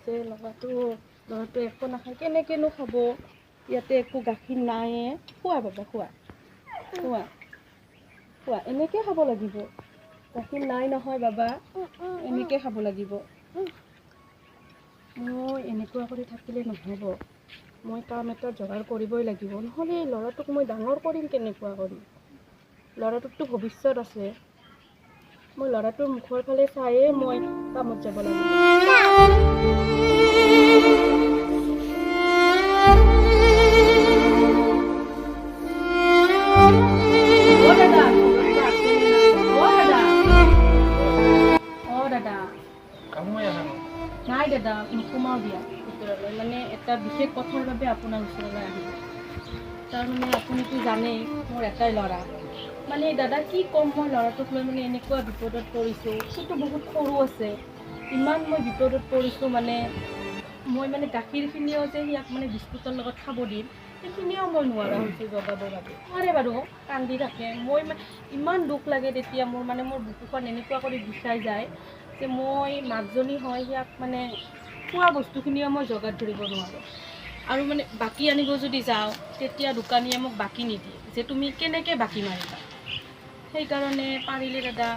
হৈছে ল'ৰাটো একো নাখায়, কেনেকেনো খাব? ইয়াতে একো গাখীৰ নাইয়ে। খোৱা বাবা, খোৱা এনেকৈ খাব লাগিব। গাখীৰ নাই নহয় বাবা, এনেকৈ খাব লাগিব। মই এনেকুৱা কৰি থাকিলে নহ'ব, মই কাম এটা যোগাৰ কৰিবই লাগিব, নহ'লে ল'ৰাটোক মই ডাঙৰ কৰিম কেনেকুৱা কৰি? ল'ৰাটোকতো ভৱিষ্যত আছে, মই ল'ৰাটোৰ মুখৰ ফালে চায়েই মই কামত যাব লাগিব। নাই দাদা, নোসোমাও দিয়া ভিতৰলৈ, মানে এটা বিশেষ কথাৰ বাবে আপোনাৰ ওচৰলৈ আহিব। তাৰমানে আপুনিতো জানেই মোৰ এটাই ল'ৰা, মানে দাদা কি ক'ম, মই ল'ৰাটোক লৈ মানে এনেকুৱা বিপদত পৰিছোঁ। সিটো বহুত সৰু আছে, ইমান মই বিপদত পৰিছোঁ, মানে মই মানে গাখীৰখিনিও যে ইয়াক মানে বিস্কুটৰ লগত খাব দিম, সেইখিনিও মই নোৱাৰা হৈছোঁ জগাবৰ বাবে। নোৱাৰে বাৰু, কান্দি থাকে। মই ইমান দুখ লাগে তেতিয়া মোৰ, মানে মোৰ বুকুখন এনেকুৱা কৰি বিষাই যায় যে মই মাকজনী হয় ইয়াক মানে খোৱা বস্তুখিনিও মই যোগাৰ ধৰিব নোৱাৰোঁ। আৰু মানে বাকী আনিব যদি যাওঁ, তেতিয়া দোকানীয়ে মোক বাকী নিদিয়ে, যে তুমি কেনেকৈ বাকী মাৰিবা। সেইকাৰণে পাৰিলে দাদা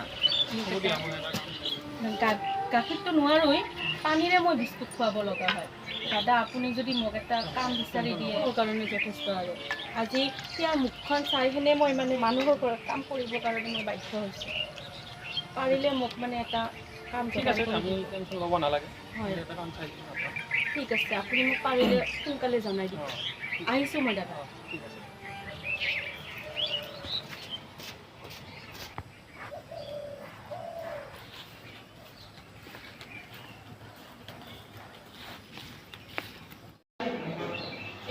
গাখীৰটো নোৱাৰোঁৱেই, পানীৰে মই বিস্কুট খুৱাব লগা হয়। দাদা আপুনি যদি মোক এটা কাম বিচাৰি দিয়ে, মোৰ কাৰণে যথেষ্ট। আৰু আজি ইয়াৰ মুখখন চাই কিনে মই মানে মানুহৰ ঘৰত কাম কৰিবৰ কাৰণে মই বাধ্য হৈছোঁ। পাৰিলে মোক মানে এটা কাম যোগাৰ কৰি দিব। টেনশ্যন ল'ব নালাগে, হয় এটা কাম চাই দিম আপোনাক। ঠিক আছে, আপুনি মোক পাৰিলে সোনকালে জনাই দিব। আহিছোঁ মই দাদা। ঠিক আছে।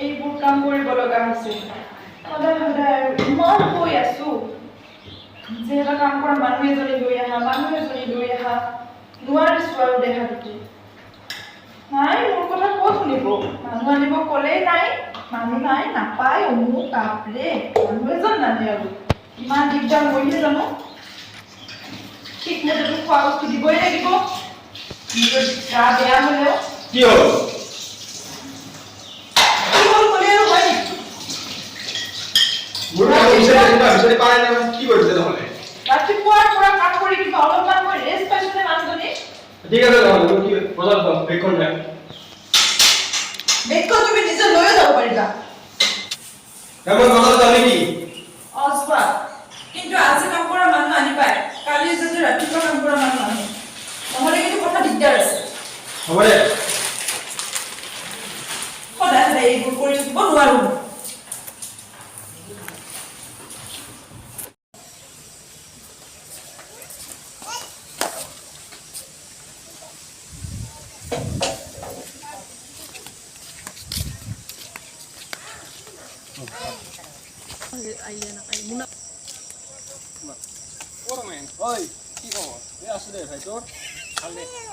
এইবোৰ কাম কৰিব লগা হৈছে সদায় সদায়, ইমান কৈ আছোঁ যে এটা কাম কৰা মানুহ এজনী লৈ আহা, নোৱাৰিছোঁ আৰু দেহাটো। নাই, মোৰ কথা ক'ত শুনিব? মানুহ আনিব ক'লেই নাই, মানুহ নাই, নাপায়, অমুক বাপৰে, মানুহ এজন নানে আৰু ইমান দিগদাৰ। মইহে জানো ঠিকমতেতো খোৱা বস্তু দিবই লাগিব, নিজৰ গা বেয়া হ'লেও। কি হ'ল? ৰাতিপুৱাৰ পৰা কাম কৰি কিবা অলপমান মই ৰেষ্ট পাইছোঁ নে মানুহজনী? ঠিক আছে, বেগখন তুমি নিজে লৈয়ে যাব পাৰিবা। অজবা, কিন্তু আজি কাম কৰা মানুহ আনিবাই, কালি যদি ৰাতিপুৱা কাম কৰা মানুহ আনে, নহ'লে কিন্তু কথা দিগদাৰ আছে। হ'ব দে। সদায় সদায় এইবোৰ কৰি থাকিব নোৱাৰোঁ।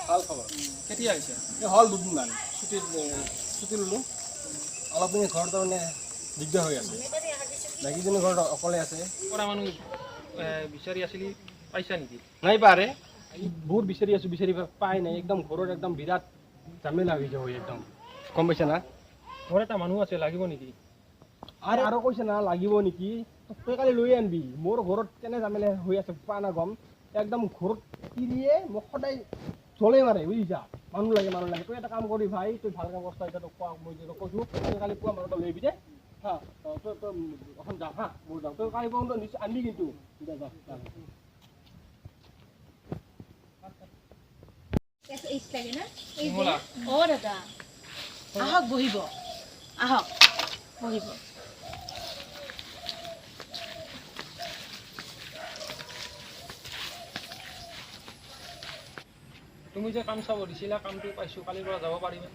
ভাল খবৰ। কেতিয়া আহিছে? হ'ল দুদিনমান, ছুটি ল'লোঁ। অলপ দিন ঘৰত তাৰমানে দিগদাৰ হৈ আছে, বাকীজনী ঘৰত অকলে আছে। পৰা মানুহ বিচাৰি আছিলি, পাইছা নেকি? নাই পাৰে, বহুত বিচাৰি আছোঁ, বিচাৰি পাই নাই। একদম ঘৰত একদম বিৰাট ঝামেলা হৈ যাব একদম, গম পাইছা না? ঘৰত এটা মানুহ আছে, লাগিব নেকি? আৰু কৈছে না লাগিব নেকি? তই কালি লৈ আনিবি। মোৰ ঘৰত কেনে ঝামেলা হৈ আছে পোৱা না গম। একদম ঘৰত তিৰিয়ে মোক সদায় জ্বলে মাৰে, বুজিছা? মানুহ লাগে। তই এটা কাম কৰি ভাই, তই ভাল কাম কৰিছ, এতিয়া তোক কোৱা মই কৈছোঁ, তই কালি পুৱা মানুহটা লৈ আহিবি দে। হা, তই এখন যা হা, মোৰ যাওঁ। তই কালি পুৱা নিশ্চয় আনিবি কিন্তু। দাদা আহক, বহিব, আহক বহিব। তুমি যে কাম চাব দিছিলা, কামটো পাইছোঁ, কালিৰ পৰা যাব পাৰিবা?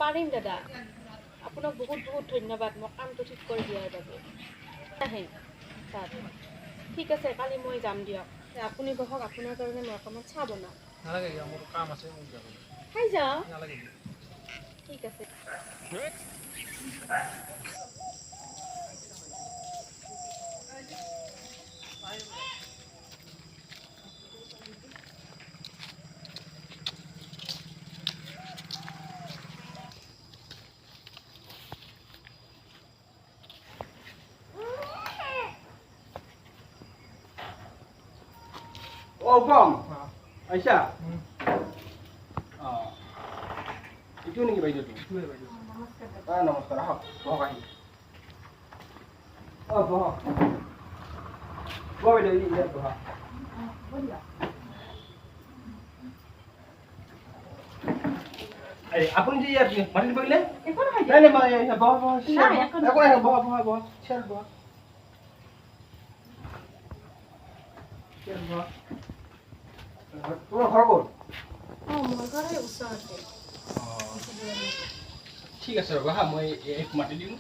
পাৰিম দাদা, আপোনাক বহুত বহুত ধন্যবাদ মোক কামটো ঠিক কৰি দিয়াৰ বাবে। ঠিক আছে, কালি মই যাম দিয়ক। আপুনি বহক, আপোনাৰ কাৰণে মই অকণমান চাহ বনাম। নালাগে, মোৰ কাম আছে, মোক যাব। খাই যাওঁ। নালাগে। ঠিক আছে। উপম আইছা এইটো নেকি বাইদেউটো নমস্কাৰ আহক বহক আহি বহক বাইদেউ ইয়াত বহক আপুনি যে ইয়াত মাটিত বহিলে নাই নাই বহক তোমাৰ ঘৰ ক'ত ঠিক আছে ৰ'বা হা মই মাতি দিম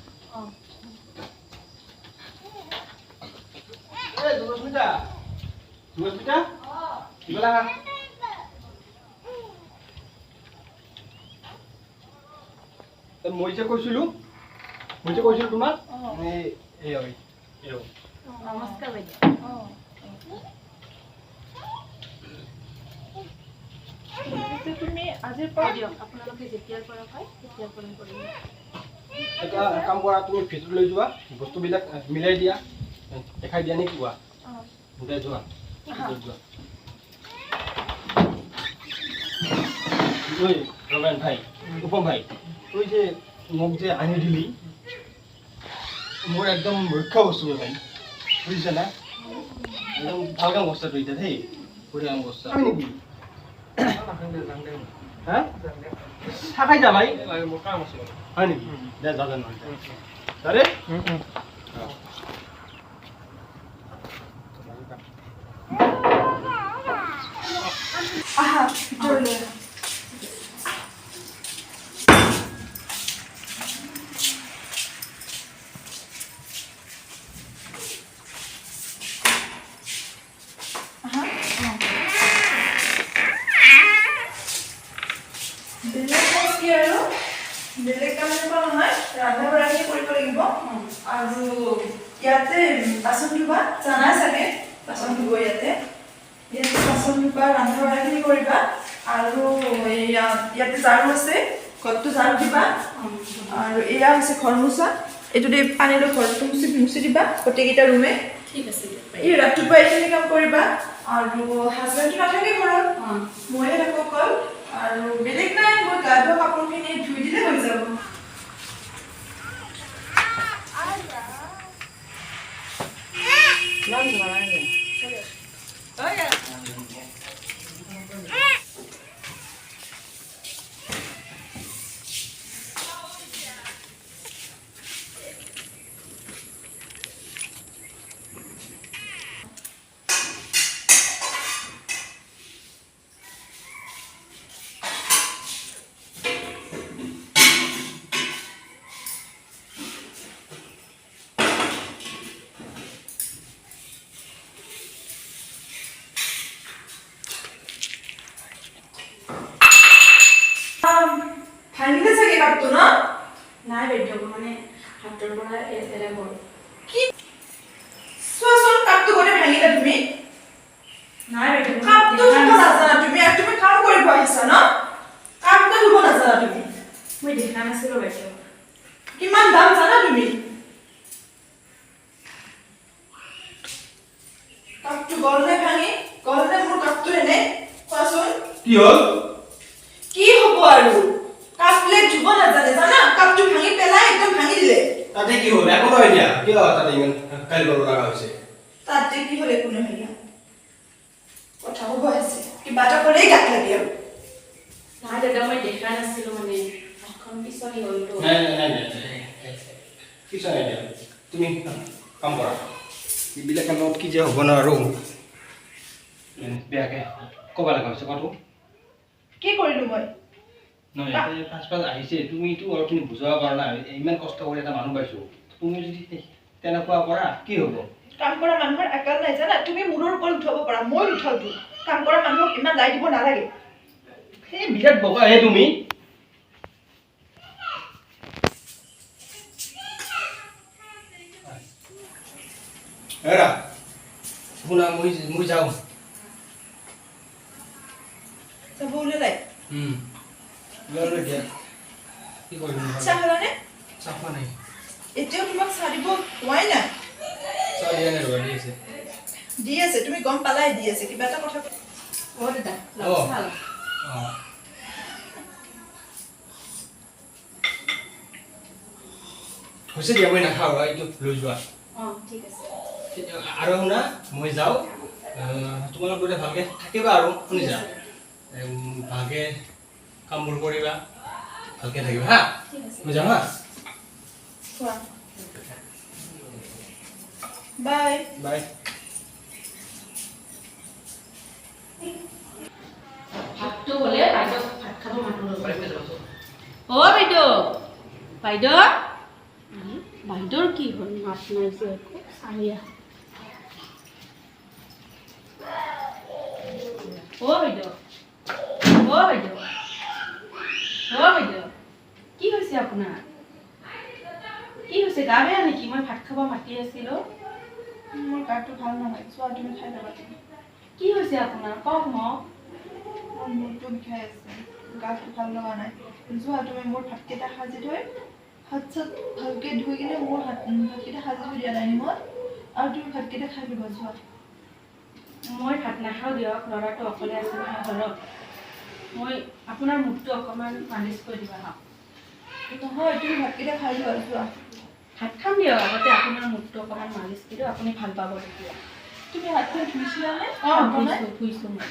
জুলস্মিতা কিবা মই যে কৈছিলো তোমাক নমস্কাৰ বাইদেউ তুমি আজিৰ পৰা দিয়ক আপোনালোকে যেতিয়াৰ পৰা পায় তেতিয়াৰ পৰা কৰিম এটা কাম কৰা তুমি ভিতৰত লৈ যোৱা বস্তুবিলাক মিলাই দিয়া দেখাই দিয়া নেকি কোৱা যোৱা ৰমেন ভাই উপম ভাই তুই যে মোক যে আনি দিলি মোৰ একদম ৰক্ষা বস্তু ভাই বুজিছা না একদম ভাল কাম কৰিছা তুই এতিয়া দেই বঢ়িয়া কাম কৰিছা নেকি চাহ খাই যা ভাই মোৰ কাম আছে হয় নেকি দে যা নহয় বেলেগ কাম নহয় ৰান্ধা বাঢ়াখিনি কৰিব লাগিব আৰু ইয়াতে বাচন ধুবা জানাই চাগে বাচন ধুব ইয়াতে বাচন ধুবা ৰান্ধা বাঢ়াখিনি কৰিবা আৰু ইয়াতে ঝাৰু আছে ঘৰটো ঝাৰু দিবা আৰু এয়া হৈছে ঘৰ মোচা এইটো দি পানীৰে ঘৰটো মুচি দিবা গোটেইকেইটা ৰুমে ঠিক আছে এই ৰাতিপুৱা এইখিনি কাম কৰিবা আৰু হাজবেণ্ডটো নাথাকে ঘৰত ময়ে থাকো অকল আৰু বেলেগ নাই মই গা ধোৱা কাপোৰখিনি ধুই দিলে হৈ যাব ভাঙিলে চাগে কাপটো ন নাই বাইদেউ মানে হাতৰ পৰা এৰা গ'ল কি চোৱাচোন কাপটো গোটেই ভাঙিলে তুমি নাই বাইদেউ কাপটো ধুব নাজানা তুমি আৰু তুমি কাম কৰিব আহিছা ন কাপটো ধুব নাজানা তুমি মই দেখা নাছিলো বাইদেউ কিমান দাম জানা তুমি কাপটো গলনে ভাঙি গলনে মোৰ কাপটো এনে কোৱাচোন কি হ'ল কি হ'ব আৰু কাপলে ধুব নাজানে জানা কাপটো ভাঙি পেলাই একদম ভাঙি দিলে তাতে কি হ'ল একো নহয় দিয়া কি হ'ল তাতে ইমান কালি গলো লগা হৈছে তাতে কি হ'ল একো নহয় কথা হ'ব আছে কিবা এটা কলেই গাত লাগে আৰু নাই দাদা মই দেখা নাছিলো মানে এখন পিছলি হ'লতো নাই পিছৰ নাই দিয়া তুমি কাম কৰা এইবিলাক কামত কি যে হ'ব ন আৰু বেয়াকে ক'ব লগা হৈছে কথাটো কি কৰিলো মই নহয় পাঁচ আহিছে তুমিতো অলপখিনি বুজাব পৰা নাই ইমান কষ্ট কৰি এটা মানুহ পাইছো তুমি যদি তেনেকুৱা কৰা কি হ'ব কাম কৰা মানুহৰ আকাল নাই জানা তুমি মূৰৰ ওপৰত উঠাব পাৰা মই উঠাওতো কাম কৰা মানুহক ইমান লাই দিব নালাগে এই বিৰাট বগা হে তুমি এৰা শুনা মই যাওঁ যাব ওলাই লৈ দিয়া কি কৰিম চাহ খালানে চাহ খোৱা নাই এতিয়াও তোমাক চাহ দিব হোৱাই নাই চাহ দিয়া নাই ৰবা দি আছে দি আছে তুমি গম পালাই দি আছে কিবা এটা কথা অ দাদা অ। ভাল হৈছে দিয়া মই নাখাওঁ এইটো লৈ যোৱা অ ঠিক আছে আৰু শুনা মই যাওঁ তোমালোক দুটা ভালকৈ থাকিবা আৰু শুনিছা ভালকৈ কামবোৰ কৰিবা ভালকৈ থাকিবা হা ঠিক আছে মই যাওঁ হা কোৱা বাই বাই ভাতটো হ'লে বাইদেউ ভাত খাব মাতিব অ বাইদেউ বাইদেউ বাইদেউৰ কি হ'ল মাত নাই যে একো চাই অ বাইদেউ অ বাইদেউ অ বাইদেউ কি হৈছে আপোনাৰ কি হৈছে গা বেয়া নেকি মই ভাত খাব মাতি আছিলোঁ মোৰ গাটো ভাল নহয় চোৱা তুমি খাই ল'বা কি হৈছে আপোনাৰ কওক মোক মোৰ মূৰটো বিষাই আছে গাটো ভাল লগা নাই যোৱা তুমি মোৰ ভাতকেইটা সাজি থৈ হাত চাত ভালকৈ ধুই কিনে মোৰ ভাতকেইটা সাজি থৈ দিয়া নাই নিমত আৰু তুমি ভাতকেইটা খাই ল'বা যোৱা মই ভাত নাখাওঁ দিয়ক ল'ৰাটো অকলে আছে নহয় ঘৰত মই আপোনাৰ মুখটো অকণমান মালিচ কৰি দিবা হওক নহয় তুমি ভাতকেইটা খাই লোৱা যোৱা ভাত খাম দিয়ক আগতে আপোনাৰ মুখটো অকণমান মালিচ কৰি দিওঁ আপুনি ভাল পাব তেতিয়া তুমি হাতখন ধুইছিলানে অঁ ভাত বনাই? ধুইছোঁ মই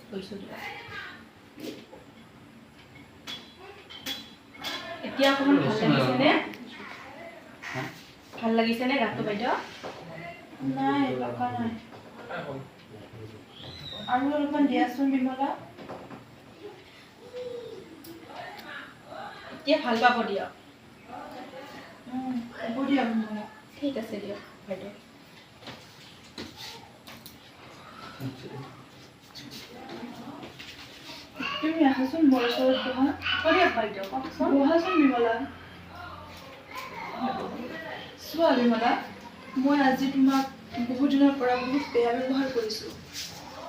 ধুইছোঁ দিয়ক এতিয়া অকণমান ভাল লাগিছেনে ভাল লাগিছেনে গাটো বাইদেউ নাই লগা নাই আৰু অলপমান দিয়াচোন বিমলা এতিয়া ভাল পাব দিয়ক হ'ব দিয়া বিমলা ঠিক আছে দিয়ক বাইদেউ তুমি আহাচোন মোৰ ওচৰত বহা হ'ব দিয়ক বাইদেউ কওকচোন বহাচোন বিমলা চোৱা বিমলা মই আজি তোমাক বহুত দিনৰ পৰা বহুত বেয়া ব্যৱহাৰ কৰিছোঁ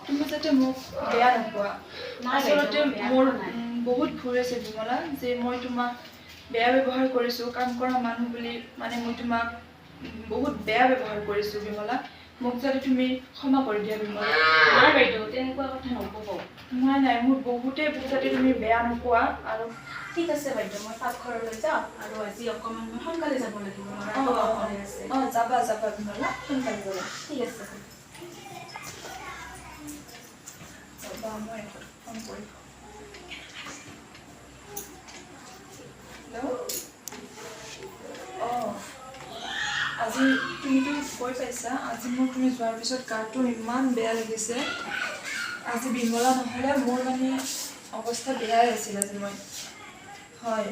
তুমি যাতে মোক বেয়া নোপোৱা নাই আচলতে বাইদেউ, বেয়া মোৰ পোৱা নাই। বহুত ভুল হৈছে বিমলা যে মই তোমাক বেয়া ব্যৱহাৰ কৰিছোঁ কাম কৰা মানুহ বুলি মানে মই তোমাক বহুত বেয়া ব্যৱহাৰ কৰিছোঁ বিমলা মোক যাতে তুমি ক্ষমা কৰি দিয়া বিমলা নাই বাইদেউ তেনেকুৱা কথা নক'ব নাই মোৰ বহুতেই যাতে তুমি বেয়া নোপোৱা আৰু ঠিক আছে বাইদেউ মই পাকঘৰলৈ যাওঁ আৰু আজি অকণমান মই সোনকালে যাব লাগিব ল'ৰাটো অকলে আছে যাবা বিমলা সোনকালে যাবা ঠিক আছে যাবা মই ফোন কৰিম হেল্ল' আজি তুমিতো কৈ পাইছা আজি মোৰ তুমি যোৱাৰ পিছত গাটো ইমান বেয়া লাগিছে আজি বিমলা নহ'লে মোৰ মানে অৱস্থা বেয়াই আছিল আজি মই হয়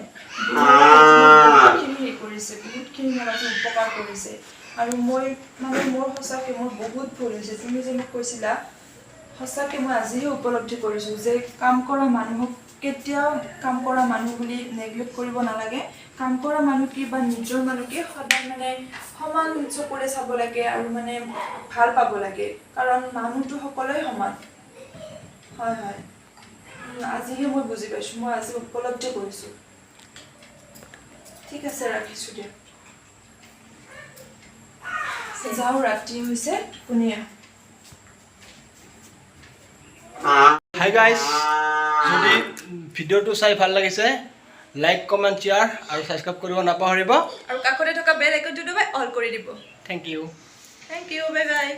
বহুতখিনি হেৰি কৰিছে বহুতখিনি মোক আজি উপকাৰ কৰিছে আৰু মই মানে মোৰ সঁচাকৈ মোৰ বহুত ভুল হৈছে তুমি যে মোক কৈছিলা সঁচাকৈ মই আজিহে উপলব্ধি কৰিছোঁ যে কাম কৰা মানুহক কেতিয়াও কাম কৰা মানুহ বুলি নেগলেক্ট কৰিব নালাগে কাম কৰা মানুহ কি বা নিজৰ মানুহকে সদায় মানে সমান চকুৰে চাব লাগে আৰু মানে ভাল পাব লাগে কাৰণ মানুহটো সকলোৱে সমান হয় আজিহে মই বুজি পাইছোঁ মই আজি উপলব্ধি কৰিছোঁ ঠিক আছে ৰাখিছোঁ দিয়া যাওঁ ৰাতি হৈছে শুনিয়া হাই গাইজ যদি ভিডিঅ'টো চাই ভাল লাগিছে লাইক কমেণ্ট শ্বেয়াৰ আৰু ছাবস্ক্ৰাইব কৰিব নাপাহৰিব আৰু কাষতে থকা বেল আইকনটো দবাই অল কৰি দিব thank you thank you bye by